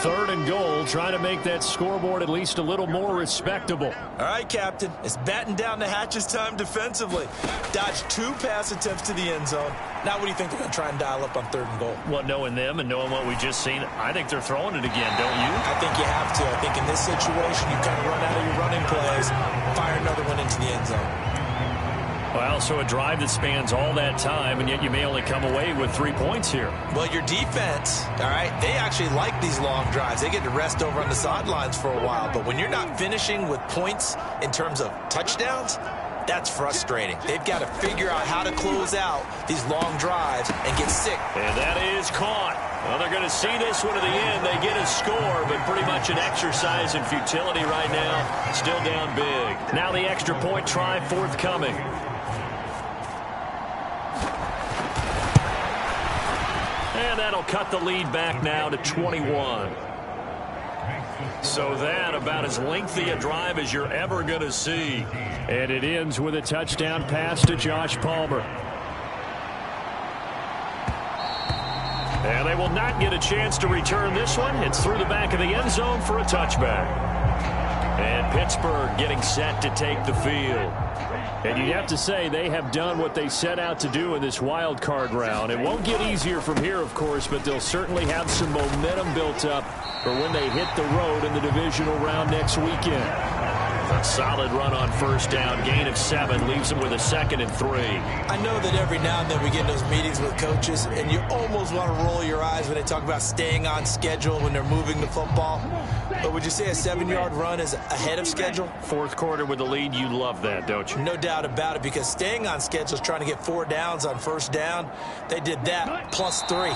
3rd and goal, trying to make that scoreboard at least a little more respectable. All right, Captain. It's batten down the hatches time defensively. Dodged 2 pass attempts to the end zone. Now what do you think they're going to try and dial up on 3rd and goal? Well, knowing them and knowing what we just seen, I think they're throwing it again, don't you? I think you have to. I think in this situation, you kind of run out of your running plays, fire another one into the end zone. Well, so a drive that spans all that time, and yet you may only come away with 3 points here. Well, your defense, all right, they actually like these long drives. They get to rest over on the sidelines for a while. But when you're not finishing with points in terms of touchdowns, that's frustrating. They've got to figure out how to close out these long drives and get sick. And that is caught. Well, they're going to see this one to the end. They get a score, but pretty much an exercise in futility right now. Still down big. Now the extra point try forthcoming. And that'll cut the lead back now to 21. So that about as lengthy a drive as you're ever going to see. And it ends with a touchdown pass to Josh Palmer. And they will not get a chance to return this one. It's through the back of the end zone for a touchback. And Pittsburgh getting set to take the field. And you'd have to say they have done what they set out to do in this wild card round. It won't get easier from here, of course, but they'll certainly have some momentum built up for when they hit the road in the divisional round next weekend. A solid run on first down. Gain of 7 leaves them with a 2nd and 3. I know that every now and then we get in those meetings with coaches, and you almost want to roll your eyes when they talk about staying on schedule when they're moving the football. But would you say a 7-yard run is ahead of schedule? Fourth quarter with the lead, you love that, don't you? No doubt about it, because staying on schedule is trying to get 4 downs on first down. They did that plus 3.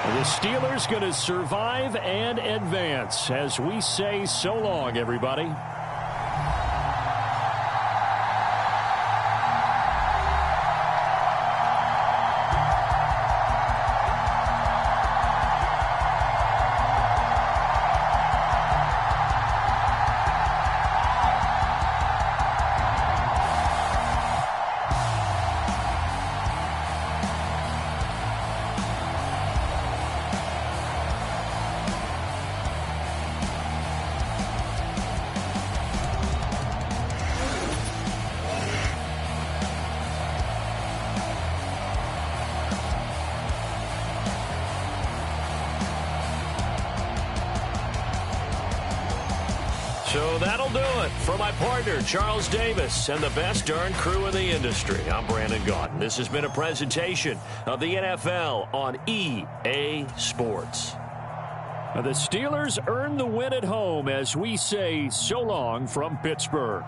The Steelers going to survive and advance as we say so long, everybody. So that'll do it for my partner, Charles Davis, and the best darn crew in the industry. I'm Brandon Gaudin. This has been a presentation of the NFL on EA Sports. The Steelers earn the win at home as we say so long from Pittsburgh.